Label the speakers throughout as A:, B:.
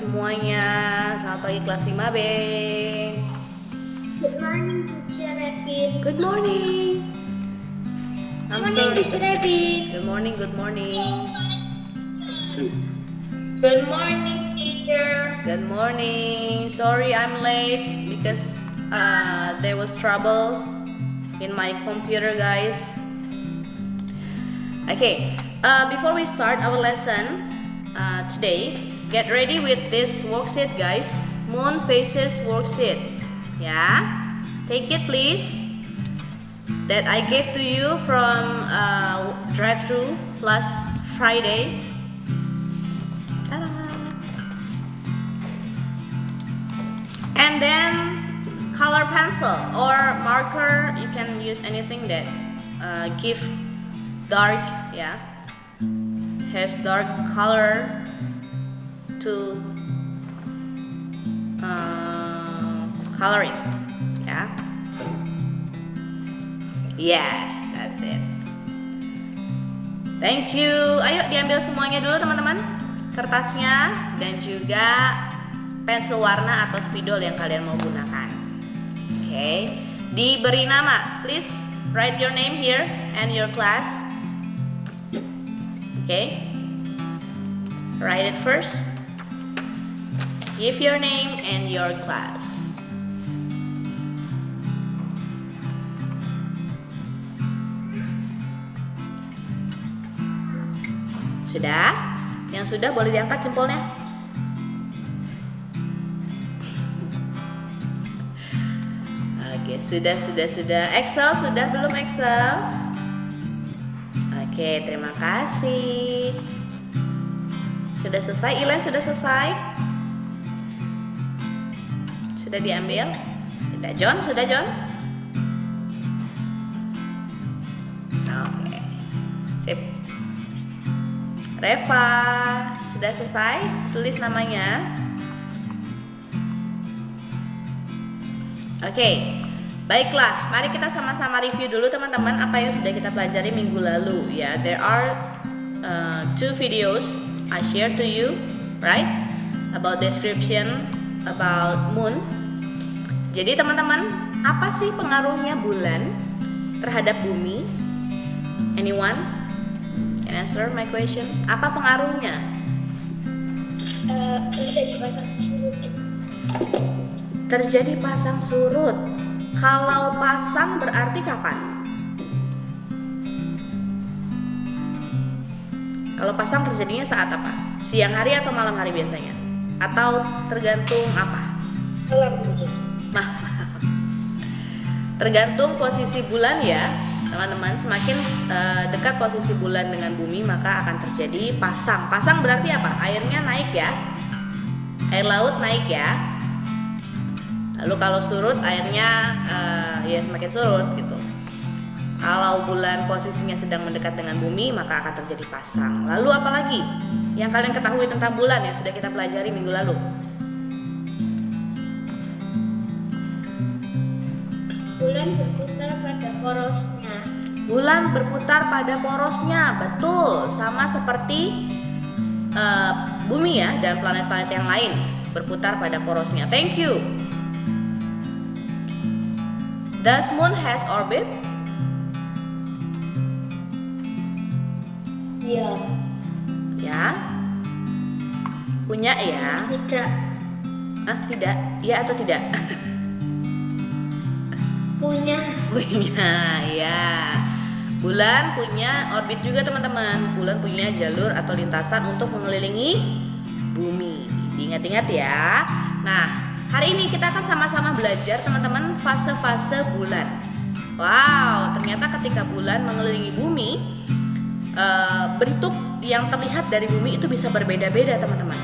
A: semuanya. Selamat pagi kelas 5B.
B: Good morning, Teacher Revin.
A: Good morning. I'm sorry.
B: Teacher Revin.
A: Good morning, good morning.
B: Good morning, Teacher.
A: Good morning. Sorry I'm late because there was trouble in my computer, guys. Okay, before we start our lesson today, get ready with this worksheet, guys. Moon phases worksheet. Yeah, take it please. That I gave to you from drive-thru last Friday. Ta-da. And then color pencil or marker. You can use anything that give dark, yeah, has dark color to coloring, yeah. Yes, that's it. Thank you. Ayo diambil semuanya dulu teman-teman, kertasnya dan juga pensil warna atau spidol yang kalian mau gunakan. Oke, diberi nama. Please write your name here and your class. Okay, write it first. Give your name and your class. Sudah? Yang sudah boleh diangkat jempolnya. Oke, sudah. Excel sudah belum Excel? Oke, terima kasih. Sudah selesai, Ilan sudah selesai? Sudah diambil? Sudah John? Oke, sip. Reva, sudah selesai? Tulis namanya. Oke, baiklah. Mari kita sama-sama review dulu teman-teman apa yang sudah kita pelajari minggu lalu. Ya, there are 2 videos I share to you, right? About description about moon. Jadi teman-teman, apa sih pengaruhnya bulan terhadap bumi? Anyone can answer my question? Apa pengaruhnya?
B: Terjadi pasang surut.
A: Terjadi pasang surut. Kalau pasang berarti kapan? Kalau pasang terjadinya saat apa? Siang hari atau malam hari biasanya? Atau tergantung apa?
B: Malam.
A: Tergantung posisi bulan ya, teman-teman. Semakin dekat posisi bulan dengan bumi maka akan terjadi pasang. Pasang berarti apa? Airnya naik ya, air laut naik ya. Lalu kalau surut airnya ya semakin surut gitu. Kalau bulan posisinya sedang mendekat dengan bumi maka akan terjadi pasang. Lalu apa lagi yang kalian ketahui tentang bulan yang sudah kita pelajari minggu lalu?
B: Bulan berputar pada porosnya.
A: Bulan berputar pada porosnya, betul. Sama seperti bumi ya dan planet-planet yang lain berputar pada porosnya. Thank you. Does moon has orbit?
B: Iya.
A: Ya. Punya ya?
B: Tidak.
A: Tidak. Ya atau tidak?
B: Punya.
A: Punya, ya. Bulan punya orbit juga teman-teman. Bulan punya jalur atau lintasan untuk mengelilingi bumi. Diingat-ingat ya. Nah, hari ini kita akan sama-sama belajar teman-teman fase-fase bulan. Wow, ternyata ketika bulan mengelilingi bumi, bentuk yang terlihat dari bumi itu bisa berbeda-beda teman-teman.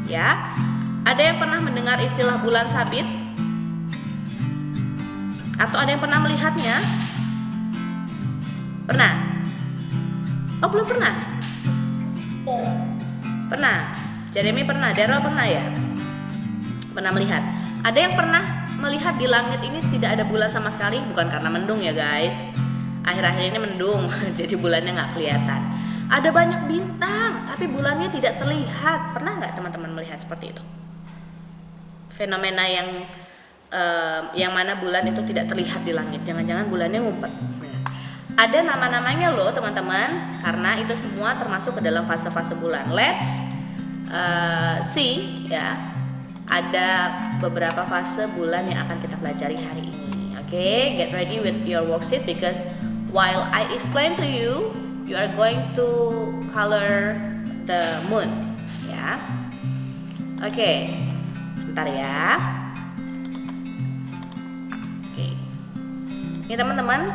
A: Ya, ada yang pernah mendengar istilah bulan sabit? Atau ada yang pernah melihatnya? Pernah? Oh, belum pernah? Pernah. Jeremy pernah, Daryl pernah ya? Pernah melihat. Ada yang pernah melihat di langit ini tidak ada bulan sama sekali? Bukan karena mendung ya guys. Akhir-akhir ini mendung, jadi bulannya nggak kelihatan. Ada banyak bintang, tapi bulannya tidak terlihat. Pernah nggak teman-teman melihat seperti itu? fenomena yang mana bulan itu tidak terlihat di langit. Jangan-jangan bulannya ngumpet. Nah, ada nama-namanya loh teman-teman, karena itu semua termasuk ke dalam fase-fase bulan. Let's see ya. Ada beberapa fase bulan yang akan kita pelajari hari ini. Oke, get ready with your worksheet because while I explain to you, you are going to color the moon ya. Oke, sebentar ya. Oke, ini teman-teman,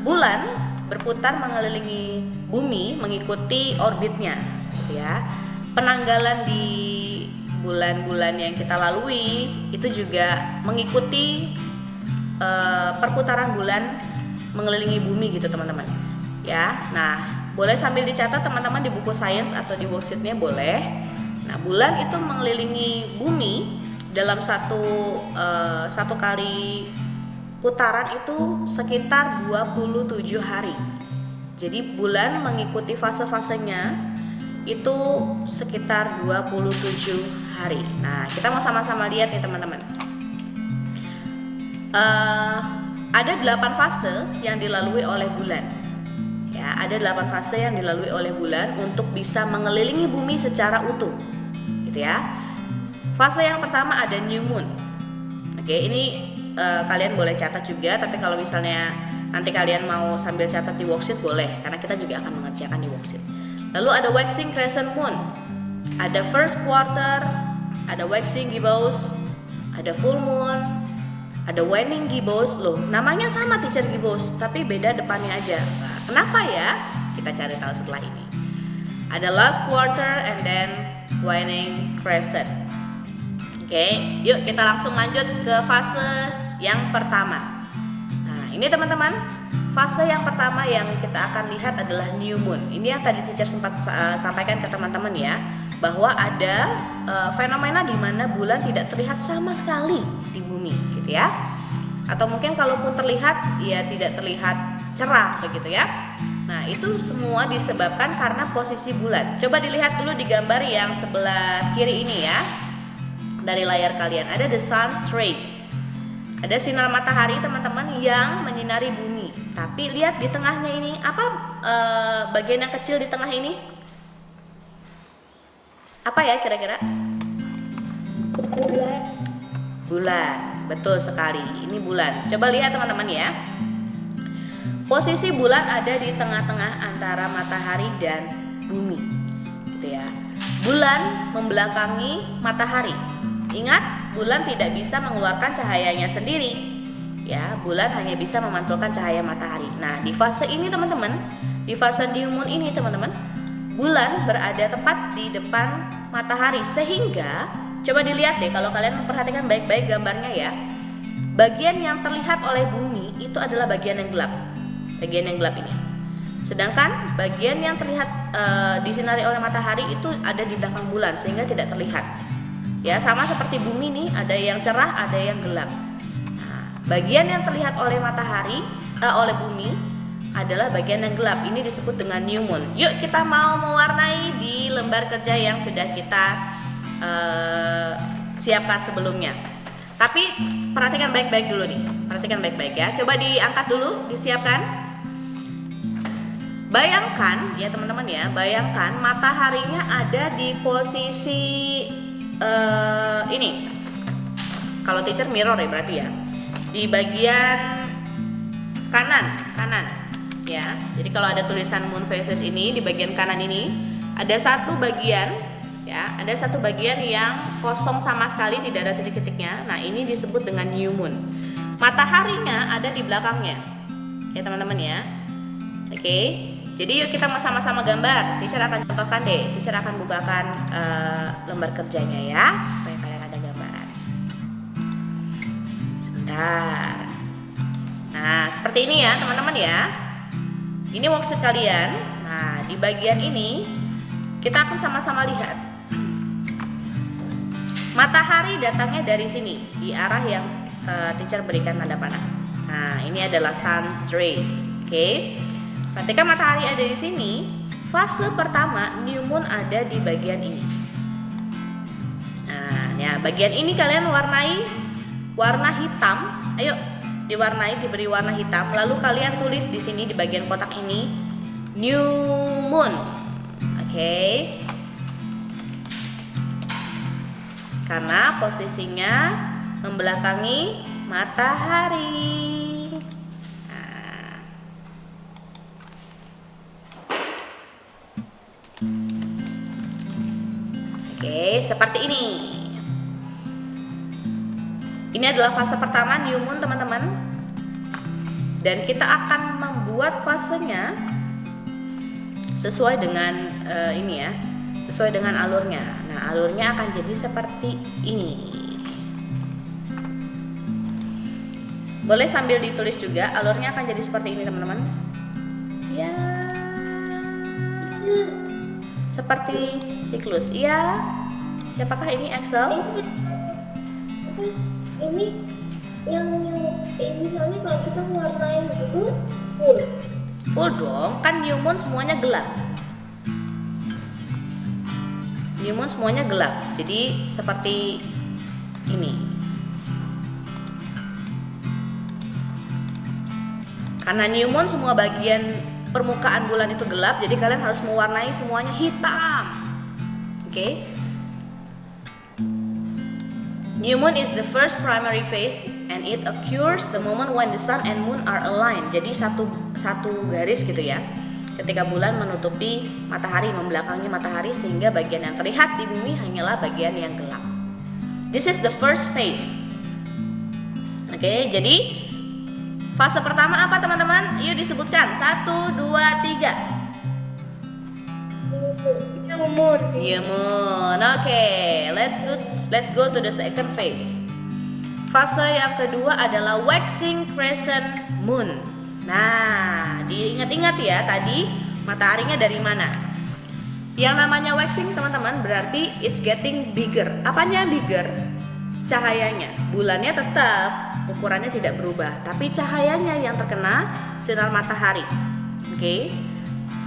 A: bulan berputar mengelilingi bumi mengikuti orbitnya gitu ya. Penanggalan di bulan-bulan yang kita lalui itu juga mengikuti perputaran bulan mengelilingi bumi gitu teman-teman ya. Nah, boleh sambil dicatat teman-teman di buku sains atau di worksheetnya boleh. Nah, bulan itu mengelilingi bumi dalam satu kali putaran itu sekitar 27 hari. Jadi bulan mengikuti fase-fasenya itu sekitar 27 hari. Nah, kita mau sama-sama lihat nih teman-teman. Ada 8 fase yang dilalui oleh bulan. Ya, ada 8 fase yang dilalui oleh bulan untuk bisa mengelilingi bumi secara utuh. Gitu ya. Fase yang pertama ada new moon. Oke, ini kalian boleh catat juga, tapi kalau misalnya nanti kalian mau sambil catat di worksheet boleh, karena kita juga akan mengerjakan di worksheet. Lalu ada waxing crescent moon, ada first quarter, ada waxing gibbous, ada full moon, ada waning gibbous. Loh, namanya sama teacher gibbous, tapi beda depannya aja. Nah, kenapa ya? Kita cari tahu setelah ini. Ada last quarter and then waning crescent. Oke, yuk kita langsung lanjut ke fase yang pertama. Nah, ini teman-teman, fase yang pertama yang kita akan lihat adalah new moon. Ini yang tadi teacher sempat sampaikan ke teman-teman ya, bahwa ada fenomena di mana bulan tidak terlihat sama sekali di bumi, gitu ya. Atau mungkin kalaupun terlihat, ya tidak terlihat cerah, begitu ya. Nah, itu semua disebabkan karena posisi bulan. Coba dilihat dulu di gambar yang sebelah kiri ini ya, dari layar kalian. Ada the sun's rays. Ada sinar matahari teman-teman yang menyinari bumi. Tapi lihat di tengahnya ini, apa bagian yang kecil di tengah ini? Apa ya kira-kira? Bulan, betul sekali. Ini bulan. Coba lihat teman-teman ya. Posisi bulan ada di tengah-tengah antara matahari dan bumi, gitu ya. Bulan membelakangi matahari. Ingat, bulan tidak bisa mengeluarkan cahayanya sendiri. Ya, bulan hanya bisa memantulkan cahaya matahari. Nah, di fase ini teman-teman, di fase new moon ini teman-teman, bulan berada tepat di depan matahari, sehingga coba dilihat deh, kalau kalian memperhatikan baik-baik gambarnya ya, bagian yang terlihat oleh bumi itu adalah bagian yang gelap, bagian yang gelap ini. Sedangkan bagian yang terlihat disinari oleh matahari itu ada di belakang bulan, sehingga tidak terlihat. Ya, sama seperti bumi nih, ada yang cerah, ada yang gelap. Bagian yang terlihat oleh matahari, oleh bumi adalah bagian yang gelap. Ini disebut dengan new moon. Yuk kita mau mewarnai di lembar kerja yang sudah kita siapkan sebelumnya. Tapi perhatikan baik-baik dulu nih. Perhatikan baik-baik ya. Coba diangkat dulu, disiapkan. Bayangkan ya teman-teman ya, bayangkan mataharinya ada di posisi ini. Kalau teacher mirror ya berarti ya. Di bagian kanan ya. Jadi kalau ada tulisan moon phases ini, di bagian kanan ini ada satu bagian ya, ada satu bagian yang kosong sama sekali, tidak ada titik-titiknya. Nah, ini disebut dengan new moon. Mataharinya ada di belakangnya. Ya, teman-teman ya. Oke. Jadi yuk kita mau sama-sama gambar. Teacher akan contohkan deh. Teacher akan bukakan lembar kerjanya ya, supaya kalian ada gambaran. Sebentar. Nah, seperti ini ya teman-teman ya. Ini worksheet kalian. Nah, di bagian ini kita akan sama-sama lihat. Matahari datangnya dari sini, di arah yang teacher berikan tanda panah. Nah, ini adalah sun's ray. Oke. Ketika matahari ada di sini, fase pertama new moon ada di bagian ini. ya bagian ini kalian warnai warna hitam. Ayo diwarnai, diberi warna hitam. Lalu kalian tulis di sini di bagian kotak ini new moon. Oke. Karena posisinya membelakangi matahari. Nah. Oke, seperti ini. Ini adalah fase pertama new moon, teman-teman. Dan kita akan membuat fasenya sesuai dengan ini ya, sesuai dengan alurnya. Nah, alurnya akan jadi seperti ini. Boleh sambil ditulis juga, alurnya akan jadi seperti ini, teman-teman. Ya, seperti siklus. Iya. Siapakah ini, Axel?
B: Ini yang misalnya kalau kita warnain gitu full.
A: Full dong, kan new moon semuanya gelap. New moon semuanya gelap. Jadi seperti ini. Karena new moon semua bagian permukaan bulan itu gelap, jadi kalian harus mewarnai semuanya hitam. Oke. New moon is the first primary phase and it occurs the moment when the sun and moon are aligned. Jadi satu garis gitu ya. Ketika bulan menutupi matahari, membelakangi matahari, sehingga bagian yang terlihat di bumi hanyalah bagian yang gelap. This is the first phase. Oke, jadi fase pertama apa, teman-teman? Yuk disebutkan. 1, 2, 3.
B: New moon.
A: New moon. Oke, let's go to the second phase. Fase yang kedua adalah waxing crescent moon. Nah, diingat-ingat ya, tadi mataharinya dari mana? Yang namanya waxing, teman-teman, berarti it's getting bigger. Apanya bigger? Cahayanya. Bulannya tetap ukurannya tidak berubah, tapi cahayanya yang terkena sinar matahari. Oke.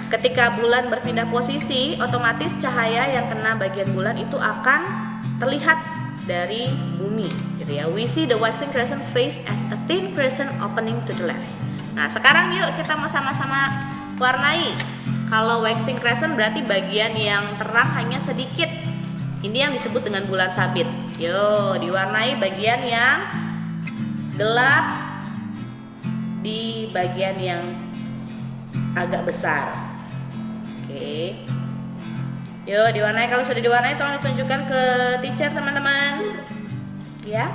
A: Ketika bulan berpindah posisi, otomatis cahaya yang kena bagian bulan itu akan terlihat dari bumi, gitu ya. We see the waxing crescent phase as a thin crescent opening to the left. Nah, sekarang yuk kita mau sama-sama warnai. Kalau waxing crescent berarti bagian yang terang hanya sedikit. Ini yang disebut dengan bulan sabit. Yuk, diwarnai bagian yang gelap di bagian yang agak besar. Oke. Yuk, diwarnai. Kalau sudah diwarnai tolong ditunjukkan ke teacher, teman-teman. Ya.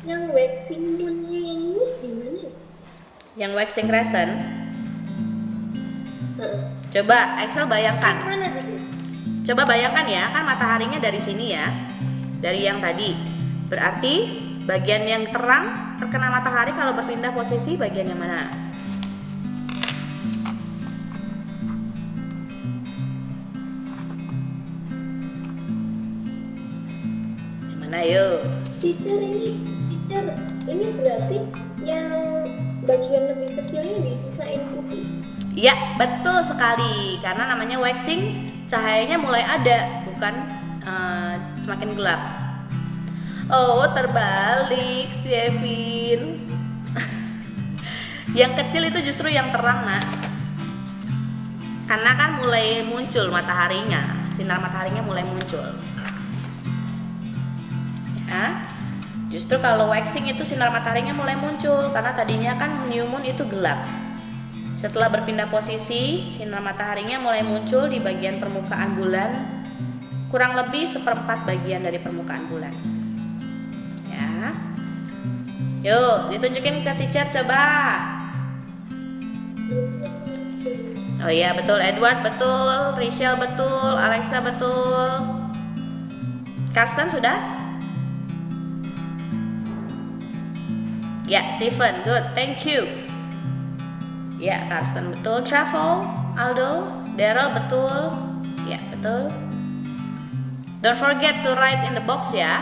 B: Yang waxing moonnya yang ini gimana?
A: Yang waxing crescent. Coba Axel bayangkan.
B: Mana tadi?
A: Coba bayangkan ya, kan mataharinya dari sini ya. Dari yang tadi. Berarti bagian yang terang terkena matahari kalau berpindah posisi bagian yang mana? Yang mana yuk?
B: Teacher, ini berarti yang bagian lebih kecilnya disisain putih.
A: Iya, betul sekali. Karena namanya waxing, cahayanya mulai ada, bukan semakin gelap. Oh, terbalik, Stevin. Yang kecil itu justru yang terang, nak. Karena kan mulai muncul mataharinya, sinar mataharinya mulai muncul. Ya. Justru kalau waxing itu sinar mataharinya mulai muncul, karena tadinya kan new moon itu gelap. Setelah berpindah posisi, sinar mataharinya mulai muncul di bagian permukaan bulan, kurang lebih 1/4 bagian dari permukaan bulan. Ya. Yuk, ditunjukin ke teacher coba. Oh iya, betul. Edward betul, Rachel betul, Alexa betul. Karsten sudah? Ya, Stephen, good, thank you. Ya, Karsten betul. Travel, Aldo, Daryl betul. Ya, betul. Don't forget to write in the box ya,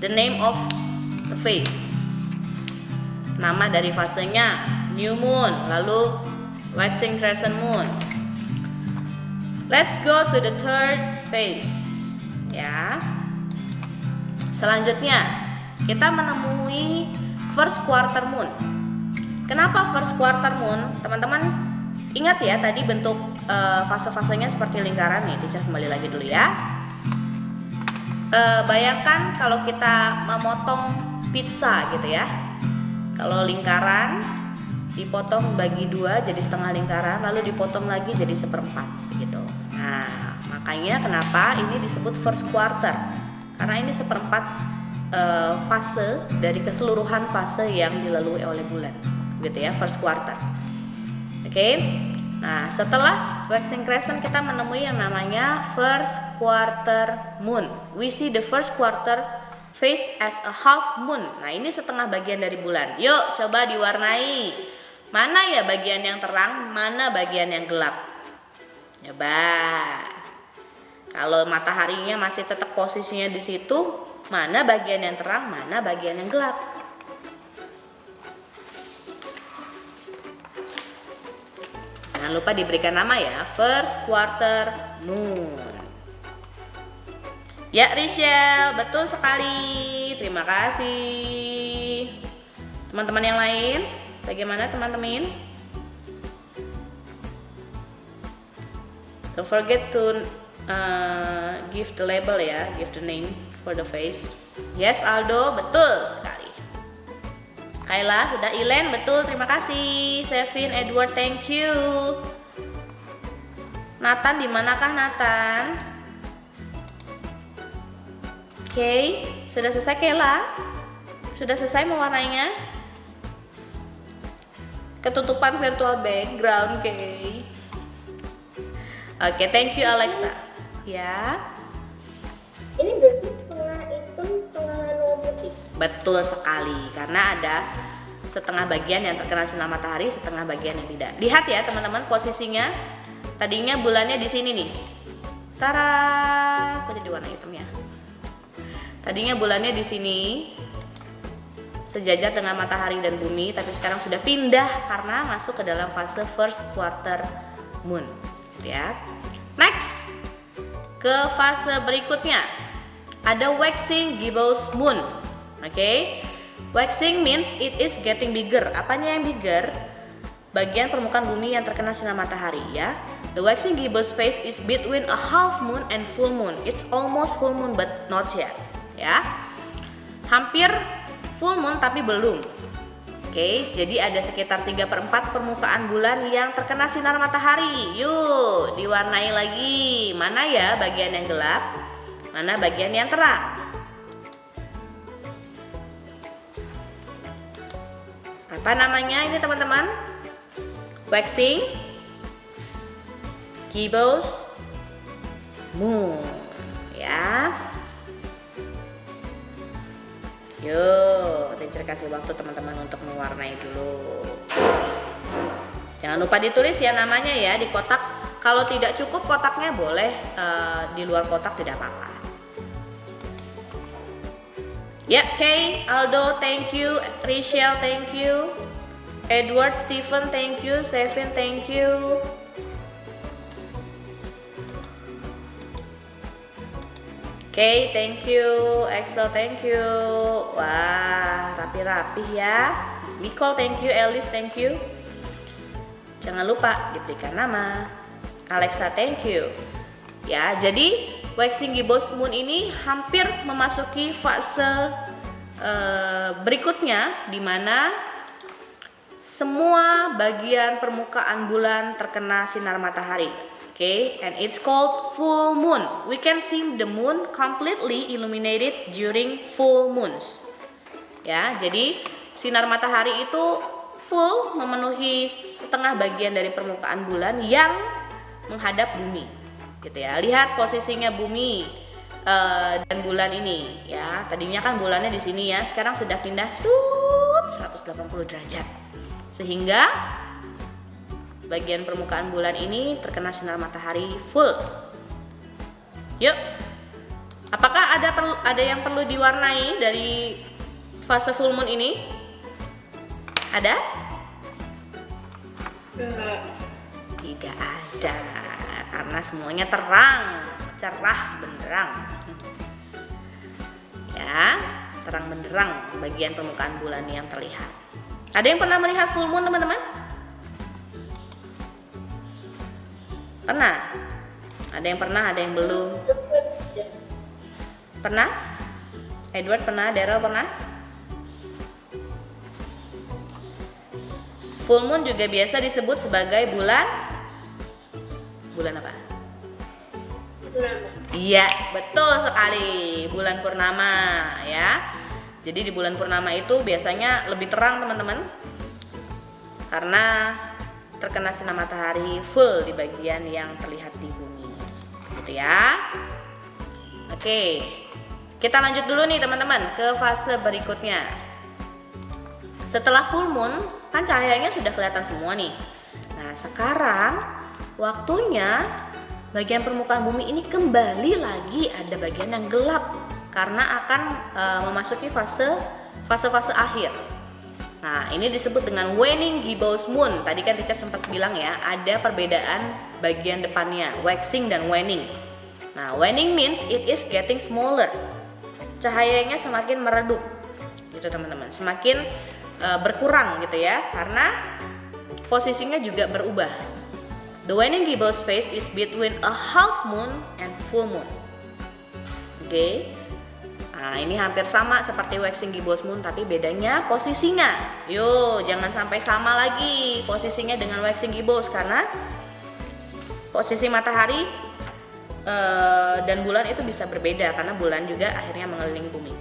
A: the name of the phase. Nama dari fasenya, new moon, lalu waxing crescent moon. Let's go to the third phase. ya. Selanjutnya kita menemui first quarter moon. Kenapa first quarter moon? Teman-teman ingat ya tadi bentuk fase-fasenya seperti lingkaran nih. Teacher kembali lagi dulu ya. Bayangkan kalau kita memotong pizza gitu ya. Kalau lingkaran dipotong bagi dua jadi setengah lingkaran, lalu dipotong lagi jadi seperempat begitu. Nah, makanya kenapa ini disebut first quarter, karena ini seperempat fase dari keseluruhan fase yang dilalui oleh bulan gitu ya, first quarter. Oke. Nah, setelah waxing crescent kita menemui yang namanya first quarter moon. We see the first quarter phase as a half moon. Nah, ini setengah bagian dari bulan. Yuk, coba diwarnai. Mana ya bagian yang terang, mana bagian yang gelap? Coba. Kalau mataharinya masih tetap posisinya di situ, mana bagian yang terang, mana bagian yang gelap? Jangan lupa diberikan nama ya, first quarter moon. Ya, Rachel, betul sekali. Terima kasih. Teman-teman yang lain, bagaimana teman-teman? Don't forget to give the label ya, give the name for the face. Yes, Aldo, betul sekali. Kayla, sudah. Ilen, betul, terima kasih. Sevin, Edward, thank you. Nathan, di manakah Nathan? Oke, sudah selesai Kayla? Sudah selesai mewarnainya? Ketutupan virtual background, oke. Oke, thank you Alexa. Ya.
B: Ini berarti setengah hitam, setengah putih.
A: Betul sekali, karena ada setengah bagian yang terkena sinar matahari, setengah bagian yang tidak. Lihat ya teman-teman posisinya. Tadinya bulannya di sini nih. Tara, kok jadi warna hitam ya? Tadinya bulannya di sini, sejajar dengan matahari dan bumi, tapi sekarang sudah pindah karena masuk ke dalam fase first quarter moon. Ya. Next, ke fase berikutnya. Ada waxing gibbous moon. Oke. Waxing means it is getting bigger. Apanya yang bigger? Bagian permukaan bumi yang terkena sinar matahari ya. The waxing gibbous phase is between a half moon and full moon. It's almost full moon but not yet. Ya. Hampir full moon tapi belum. Oke, jadi ada sekitar 3/4 permukaan bulan yang terkena sinar matahari. Yuk, diwarnai lagi. Mana ya bagian yang gelap? Mana bagian yang terang? Apa namanya ini teman-teman? Waxing gibbous moon. Ya. Yuk, teacher kasih waktu teman-teman untuk mewarnai dulu. Jangan lupa ditulis ya namanya ya di kotak. Kalau tidak cukup kotaknya boleh di luar kotak, tidak apa-apa. Ya, Kay, Aldo, thank you. Rachel, thank you. Edward, Stephen, thank you. Stephen, thank you. Oke, thank you. Axel, thank you. Wah, rapi-rapi ya. Nicole, thank you. Alice, thank you. Jangan lupa diberikan nama. Alexa, thank you. Ya, jadi waxing gibbous moon ini hampir memasuki fase berikutnya, di mana semua bagian permukaan bulan terkena sinar matahari. Okay, and it's called full moon. We can see the moon completely illuminated during full moons. Ya, jadi sinar matahari itu full memenuhi setengah bagian dari permukaan bulan yang menghadap bumi. Gitu ya. Lihat posisinya bumi dan bulan ini. Ya, tadinya kan bulannya di sini ya. Sekarang sudah pindah 180 derajat. Sehingga bagian permukaan bulan ini terkena sinar matahari full. Yuk, apakah ada yang perlu diwarnai dari fase full moon ini? Ada? Tidak ada, karena semuanya terang, cerah benderang. ya, terang benderang bagian permukaan bulan yang terlihat. Ada yang pernah melihat full moon teman-teman? Pernah? Ada yang pernah, ada yang belum? Pernah? Edward pernah, Daryl pernah? Full moon juga biasa disebut sebagai bulan apa?
B: Purnama.
A: Iya, betul sekali. Bulan purnama ya. Jadi di bulan purnama itu biasanya lebih terang teman-teman. Karena terkena sinar matahari full di bagian yang terlihat di bumi. Gitu ya. Oke. Kita lanjut dulu nih teman-teman ke fase berikutnya. Setelah full moon, kan cahayanya sudah kelihatan semua nih. Nah, sekarang waktunya bagian permukaan bumi ini kembali lagi ada bagian yang gelap karena akan memasuki fase akhir. Nah, ini disebut dengan waning gibbous moon. Tadi kan teacher sempat bilang ya, ada perbedaan bagian depannya, waxing dan waning. Nah, waning means it is getting smaller. Cahayanya semakin meredup. Gitu teman-teman. Semakin berkurang gitu ya, karena posisinya juga berubah. The waning gibbous phase is between a half moon and full moon. Oke. Nah, ini hampir sama seperti waxing gibbous moon, tapi bedanya posisinya. Yuk, jangan sampai sama lagi posisinya dengan waxing gibbous, karena posisi matahari dan bulan itu bisa berbeda karena bulan juga akhirnya mengelilingi bumi.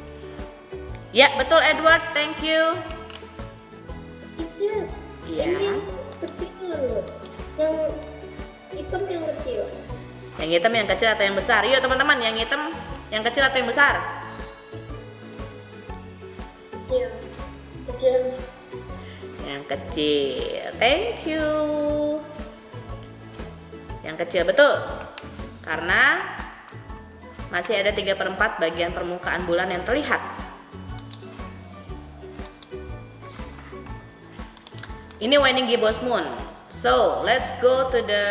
A: Ya, betul Edward, thank you.
B: Teacher,
A: Iya.
B: ini kecil loh. Yang hitam yang kecil.
A: Yang hitam yang kecil atau yang besar? Yuk teman-teman, yang hitam yang kecil atau yang besar?
B: Kecil. Kecil.
A: Yang kecil. Thank you. Yang kecil betul. Karena masih ada 3/4 bagian permukaan bulan yang terlihat. Ini waning gibbous moon. So, let's go to the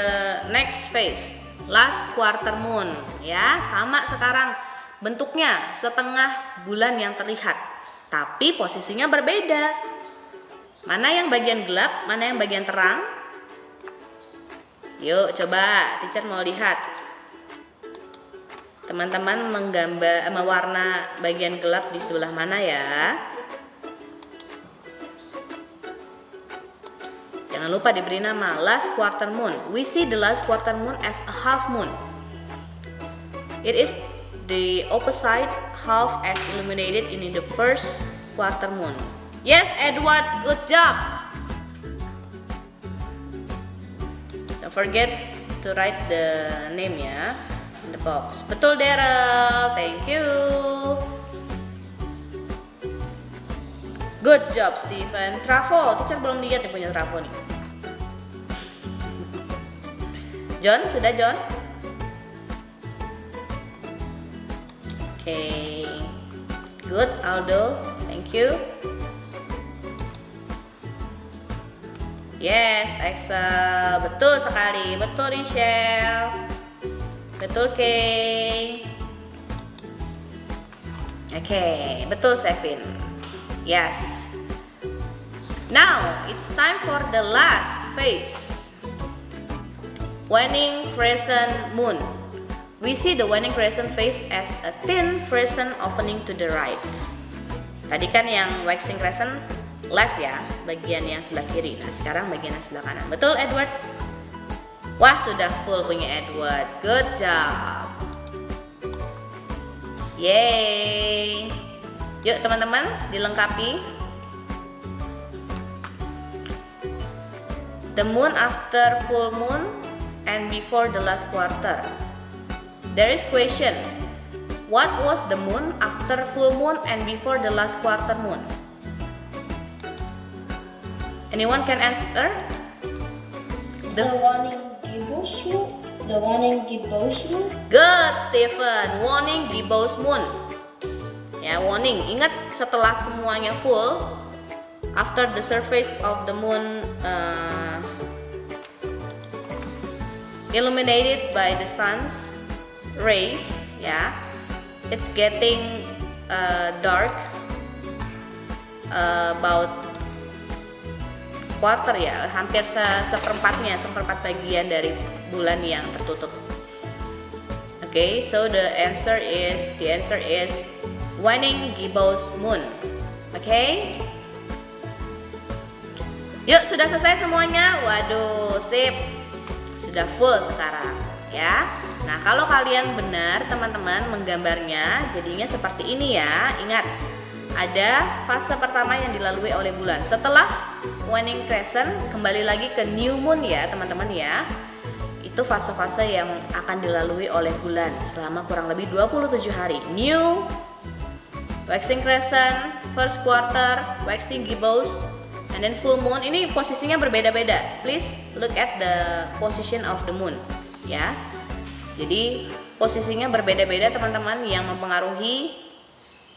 A: next phase. Last quarter moon. Ya, sama sekarang. Bentuknya setengah bulan yang terlihat. Tapi posisinya berbeda. Mana yang bagian gelap, mana yang bagian terang? Yuk, coba. Teacher mau lihat. Teman-teman mewarna bagian gelap di sebelah mana ya? Jangan lupa diberi nama last quarter moon. We see the last quarter moon as a half moon. It is the opposite half as illuminated in the first quarter moon. Yes, Edward, good job. Don't forget to write the name ya in the box. Betul Daryl, thank you. Good job Stephen. Trafo, teacher belum lihat yang punya Trafo nih. John, sudah John? Okay. Good Aldo, thank you. Yes, Excel. Betul sekali. Betul Rachel. Betul Kay. Okay, betul Sevin. Yes. Now it's time for the last phase. Waning crescent moon. We see the waning crescent phase as a thin crescent opening to the right. Tadi kan yang waxing crescent left ya, bagian yang sebelah kiri. Nah, sekarang bagian yang sebelah kanan. Betul Edward? Wah, sudah full punya Edward. Good job. Yeay. Yuk teman-teman, dilengkapi. The moon after full moon and before the last quarter. There is question. What was the moon after full moon and before the last quarter moon? Anyone can answer?
C: The waning gibbous moon. The waning gibbous moon.
A: Good, Stephen. Waning gibbous moon. Ya, waning. Ingat setelah semuanya full, after the surface of the moon illuminated by the sun's rays, ya, it's getting dark about quarter ya, hampir seperempat bagian dari bulan yang tertutup. Okay, so the answer is waning gibbous moon. Okay? Yuk, sudah selesai semuanya? Waduh, sip. Sudah full sekarang, ya. Nah, kalau kalian benar, teman-teman, menggambarnya jadinya seperti ini ya. Ingat, ada fase pertama yang dilalui oleh bulan. Setelah waning crescent, kembali lagi ke new moon ya, teman-teman ya. Itu fase-fase yang akan dilalui oleh bulan selama kurang lebih 27 hari. New, waxing crescent, first quarter, waxing gibbous, and then full moon. Ini posisinya berbeda-beda. Please look at the position of the moon, ya. Jadi posisinya berbeda-beda teman-teman, yang mempengaruhi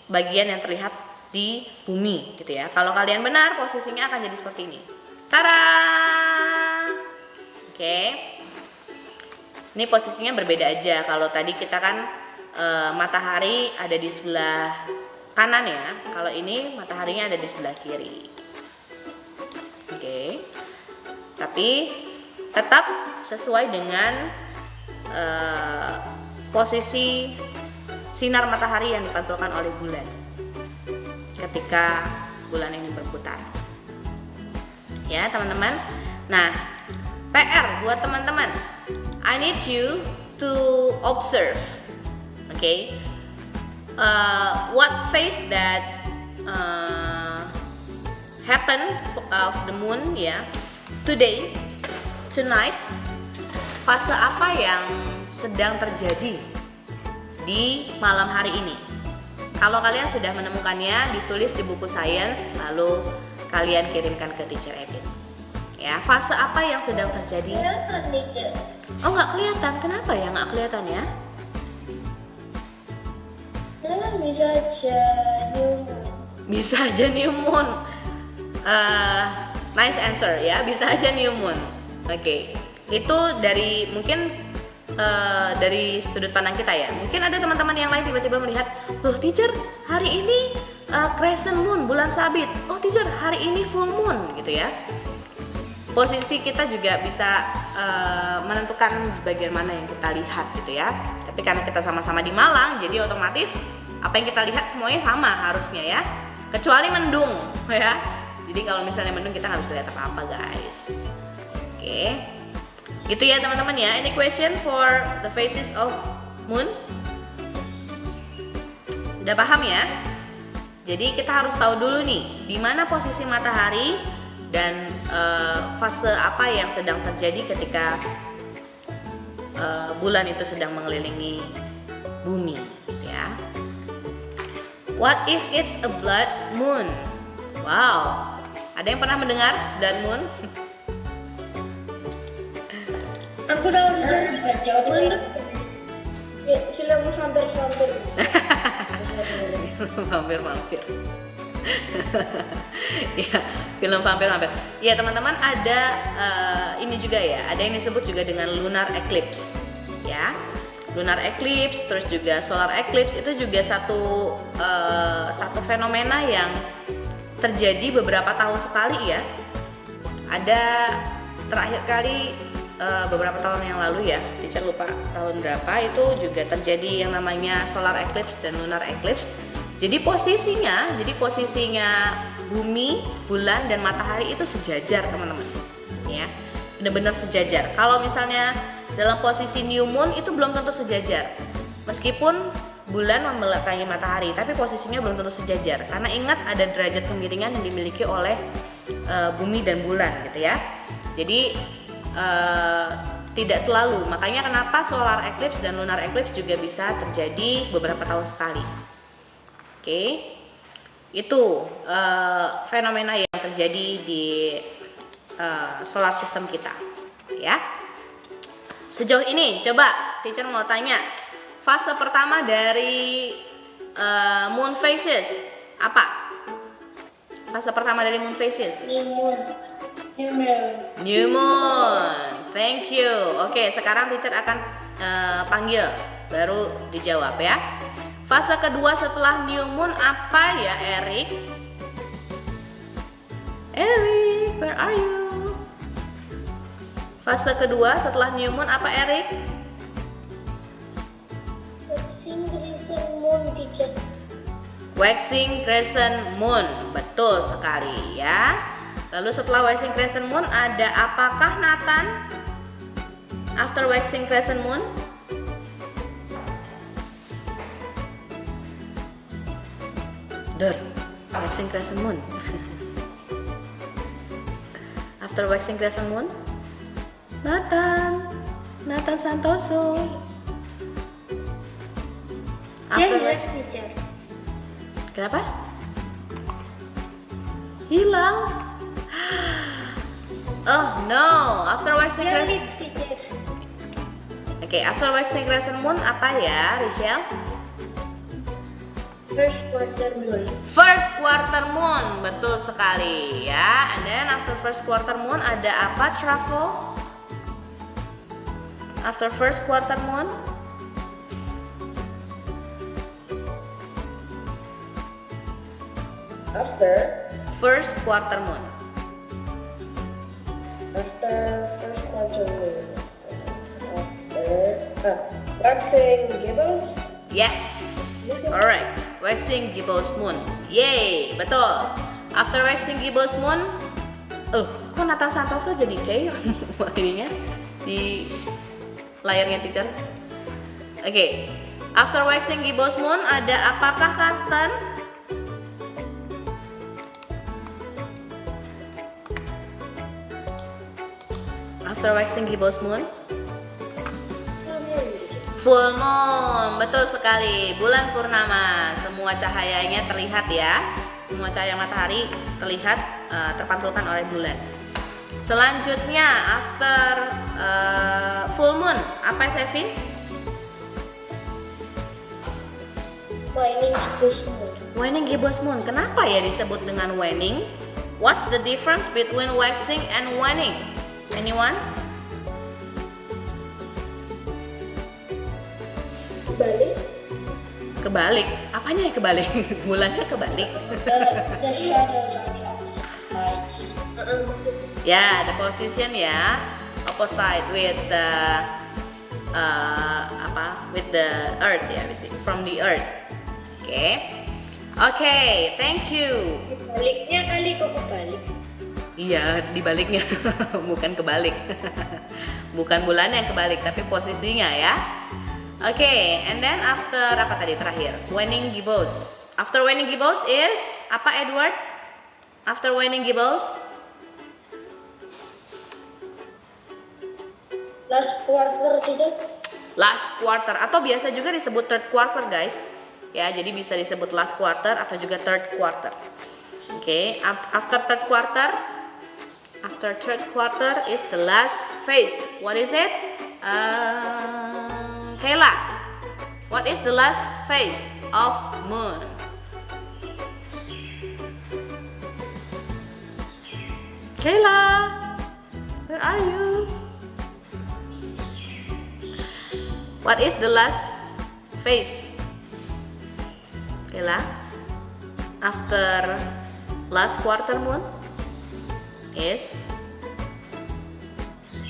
A: bagian yang terlihat di bumi, gitu ya. Kalau kalian benar, posisinya akan jadi seperti ini. Tada! Oke. Ini posisinya berbeda aja. Kalau tadi kita kan matahari ada di sebelah kanan ya. Kalau ini mataharinya ada di sebelah kiri. Oke. Tapi tetap sesuai dengan posisi sinar matahari yang dipantulkan oleh bulan ketika bulan ini berputar. Ya, teman-teman. Nah, PR buat teman-teman. I need you to observe, okay, what phase that happen of the moon ya, today, tonight. Fase apa yang sedang terjadi di malam hari ini? Kalau kalian sudah menemukannya, ditulis di buku sains, lalu kalian kirimkan ke Teacher Ebin. Ya, fase apa yang sedang terjadi?
B: Kelihatan nih, Cek.
A: Oh, nggak kelihatan. Kenapa ya nggak kelihatan ya?
B: Ini kan bisa aja new moon.
A: Bisa aja new moon. Nice answer ya. Bisa aja new moon. Oke. Itu dari mungkin dari sudut pandang kita ya. Mungkin ada teman-teman yang lain tiba-tiba melihat, loh teacher, hari ini crescent moon, bulan sabit. Oh teacher, hari ini full moon gitu ya. Posisi kita juga bisa menentukan bagian mana yang kita lihat gitu ya. Tapi karena kita sama-sama di Malang, jadi otomatis apa yang kita lihat semuanya sama harusnya ya. Kecuali mendung ya. Jadi kalau misalnya mendung kita nggak bisa lihat apa-apa guys. Oke. Gitu ya teman-teman ya. Any question for the phases of moon? Udah paham ya? Jadi kita harus tahu dulu nih di mana posisi matahari dan fase apa yang sedang terjadi ketika bulan itu sedang mengelilingi bumi ya. What if it's a blood moon? Wow. Ada yang pernah mendengar blood moon?
B: Aku udah bisa
C: Jawab
B: film vampir.
A: Vampir. Ya, film vampir. Ya teman-teman, ada ini juga ya, ada yang disebut juga dengan lunar eclipse ya. Lunar eclipse, terus juga solar eclipse, itu juga satu fenomena yang terjadi beberapa tahun sekali ya. Ada terakhir kali beberapa tahun yang lalu ya, teacher lupa tahun berapa, itu juga terjadi yang namanya solar eclipse dan lunar eclipse. Jadi posisinya bumi, bulan dan matahari itu sejajar teman-teman. Ya, benar-benar sejajar. Kalau misalnya dalam posisi new moon itu belum tentu sejajar. Meskipun bulan membelakangi matahari, tapi posisinya belum tentu sejajar. Karena ingat ada derajat kemiringan yang dimiliki oleh bumi dan bulan gitu ya. Jadi tidak selalu. Makanya kenapa solar eclipse dan lunar eclipse juga bisa terjadi beberapa tahun sekali. Oke, itu fenomena yang terjadi di solar system kita, ya. Sejauh ini, coba teacher mau tanya, fase pertama dari moon phases apa? Fase pertama dari moon phases?
B: New moon.
A: New moon. Thank you. Oke, sekarang teacher akan panggil, baru dijawab ya. Fase kedua setelah new moon apa ya, Eric? Eric, where are you? Fase kedua setelah new moon apa, Eric?
B: Waxing crescent moon, teacher.
A: Waxing crescent moon, betul sekali ya. Lalu setelah waxing crescent moon ada apakah, Nathan? After waxing crescent moon? Waxing crescent moon. After waxing crescent moon? Nathan Santoso. After
B: Yes,
A: waxing.
B: teacher.
A: Kenapa? Hilang. Oh no, after waxing crescent.
B: Teacher.
A: Oke, after waxing crescent moon apa ya, Rachel?
B: First quarter moon.
A: First quarter moon, betul sekali ya. And then after first quarter moon ada apa, Travel? After first quarter moon?
B: After
A: First quarter moon.
B: first quarter moon. Waxing gibbous.
A: Yes, alright. Waxing gibbous moon. Yay, betul. After waxing gibbous moon, kok Nathan Santoso jadi kayak ininya di layarnya teacher? Oke, after waxing gibbous moon ada apakah, Karsten? After waxing gibbous moon? Full moon, betul sekali. Bulan purnama, semua cahayanya terlihat ya. Semua cahaya matahari terlihat terpantulkan oleh bulan. Selanjutnya after full moon, apa, Sevi?
B: Waning gibbous moon.
A: Waning gibbous moon. Kenapa ya disebut dengan waning? What's the difference between waxing and waning? Anyone?
B: Balik.
A: Kebalik. Apanya yang kebalik? Bulannya kebalik.
C: The shadows are the opposite sides.
A: Ya, the position ya, opposite with the with the earth ya, from the earth. Oke, thank you.
B: Baliknya kali kok kebalik.
A: Iya, dibaliknya, bukan kebalik. Bukan bulan yang kebalik, tapi posisinya ya. Oke, and then after apa tadi terakhir? Waning gibbous. After waning gibbous is apa, Edward? After waning gibbous?
B: Last quarter tidak?
A: Last quarter atau biasa juga disebut third quarter, guys. Ya, jadi bisa disebut last quarter atau juga third quarter. Oke, after third quarter is the last phase. What is it? Kayla, what is the last phase of moon? Kayla, where are you? What is the last phase? Kayla, after last quarter moon is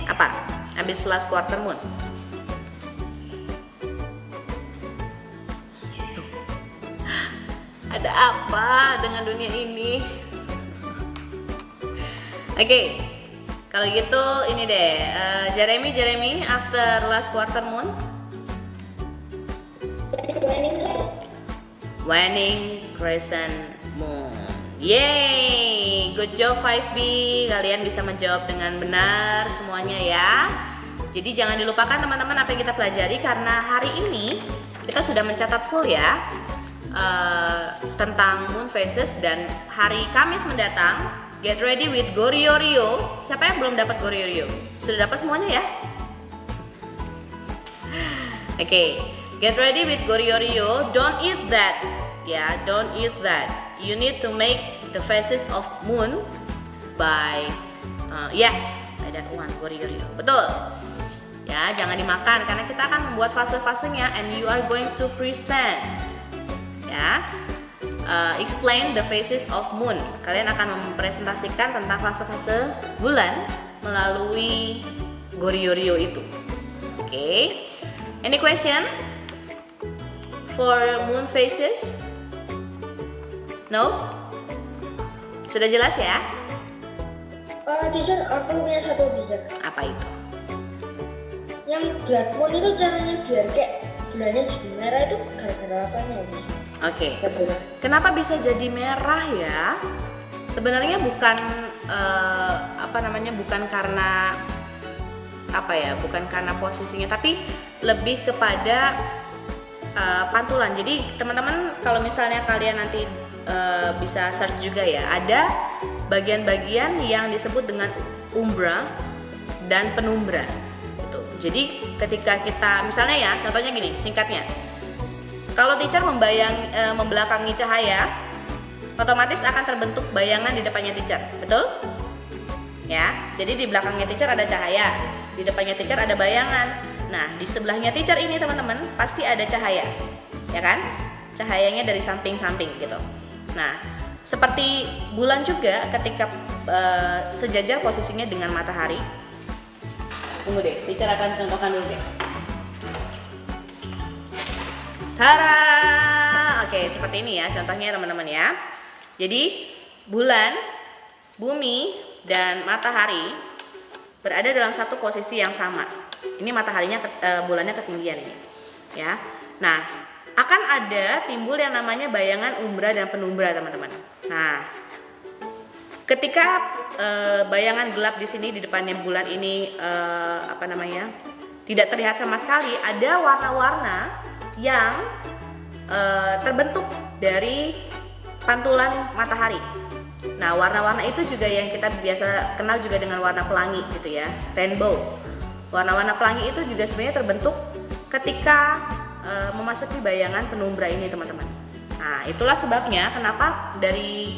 A: apa? Habis last quarter moon. Ada apa dengan dunia ini? Oke, kalau gitu ini deh, Jeremy, after last quarter moon, waning crescent moon. Yeay, good job 5B. Kalian bisa menjawab dengan benar semuanya ya. Jadi jangan dilupakan teman-teman apa yang kita pelajari, karena hari ini kita sudah mencatat full ya tentang moon phases, dan hari Kamis mendatang get ready with Goryeo-ryo. Siapa yang belum dapat Goryeo-ryo? Sudah dapat semuanya ya? Oke, get ready with Goryeo-ryo. Don't eat that. Ya, don't eat that. You need to make the phases of moon by yes, by that one, Goryeo-ryo. Betul. Ya, jangan dimakan karena kita akan membuat fase-fasenya and you are going to present ya. Explain the phases of moon. Kalian akan mempresentasikan tentang fase-fase bulan melalui Goryeo-ryo itu. Oke. Any question for moon phases? No? Sudah jelas ya?
C: Teacher, aku punya satu teacher.
A: Apa itu?
C: Yang blood moon itu caranya biar kayak bulannya jadi merah itu gara-gara apanya ya, teacher?
A: Oke.
C: Betul.
A: Kenapa bisa jadi merah ya? Sebenarnya bukan bukan karena bukan karena posisinya, tapi lebih kepada pantulan. Jadi teman-teman kalau misalnya kalian nanti bisa search juga ya, ada bagian-bagian yang disebut dengan umbra dan penumbra. Gitu. Jadi ketika kita misalnya ya, contohnya gini, singkatnya. Kalau teacher membelakangi cahaya, otomatis akan terbentuk bayangan di depannya teacher, betul? Ya, jadi di belakangnya teacher ada cahaya, di depannya teacher ada bayangan. Nah, di sebelahnya teacher ini teman-teman pasti ada cahaya, ya kan? Cahayanya dari samping-samping gitu. Nah, seperti bulan juga ketika sejajar posisinya dengan matahari. Tunggu deh, teacher akan contohkan dulu deh. Tara, oke seperti ini ya contohnya teman-teman ya. Jadi bulan, bumi, dan matahari berada dalam satu posisi yang sama. Ini mataharinya, bulannya ketinggian ini, ya. Nah, akan ada timbul yang namanya bayangan umbra dan penumbra teman-teman. Nah, ketika bayangan gelap di sini di depannya bulan ini tidak terlihat sama sekali, ada warna-warna yang terbentuk dari pantulan matahari. Nah, warna-warna itu juga yang kita biasa kenal juga dengan warna pelangi gitu ya, rainbow. Warna-warna pelangi itu juga sebenarnya terbentuk ketika memasuki bayangan penumbra ini teman-teman. Nah, itulah sebabnya kenapa dari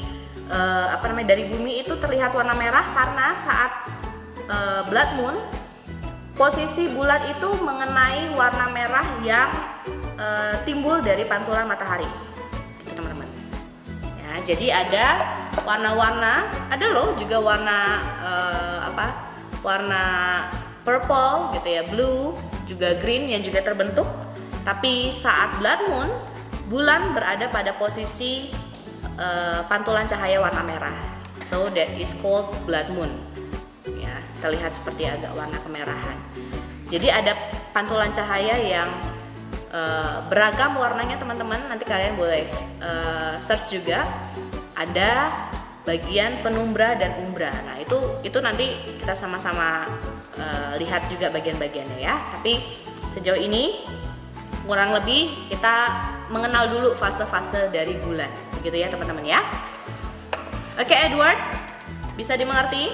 A: bumi itu terlihat warna merah, karena saat blood moon posisi bulan itu mengenai warna merah yang timbul dari pantulan matahari, gitu teman-teman. Ya, jadi ada warna-warna, ada loh juga warna warna purple gitu ya, blue, juga green yang juga terbentuk. Tapi saat blood moon, bulan berada pada posisi pantulan cahaya warna merah. So that is called blood moon. Ya, terlihat seperti agak warna kemerahan. Jadi ada pantulan cahaya yang beragam warnanya teman-teman. Nanti kalian boleh search juga. Ada bagian penumbra dan umbra. Nah, itu nanti kita sama-sama lihat juga bagian-bagiannya ya. Tapi sejauh ini kurang lebih kita mengenal dulu fase-fase dari bulan. Begitu ya teman-teman ya. Oke, Edward, bisa dimengerti?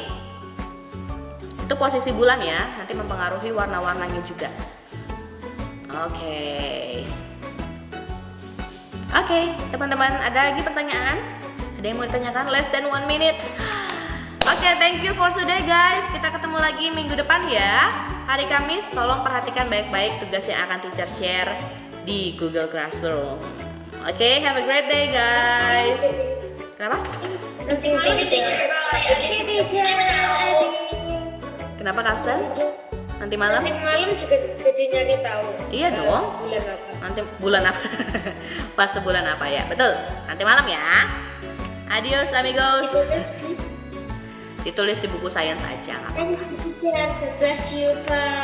A: Itu posisi bulan ya, nanti mempengaruhi warna-warnanya juga. Oke, teman-teman, ada lagi pertanyaan? Ada yang mau ditanyakan? Less than 1 minute. Oke, thank you for today guys. Kita ketemu lagi minggu depan ya. Hari Kamis, tolong perhatikan baik-baik tugas yang akan teacher share di Google Classroom. Oke, have a great day guys. Kenapa?
B: Nanti malam teacher.
A: Kenapa Karsten? Nanti malam?
B: Nanti malam juga jadi nyari tahu.
A: Iya dong.
B: Bulan apa?
A: Nanti bulan apa? Pas sebulan apa ya? Betul. Nanti malam ya. Adios amigos.
B: Ditulis di
A: Ditulis di buku sains aja. Nggak apa-apa.
B: God bless you, Pak.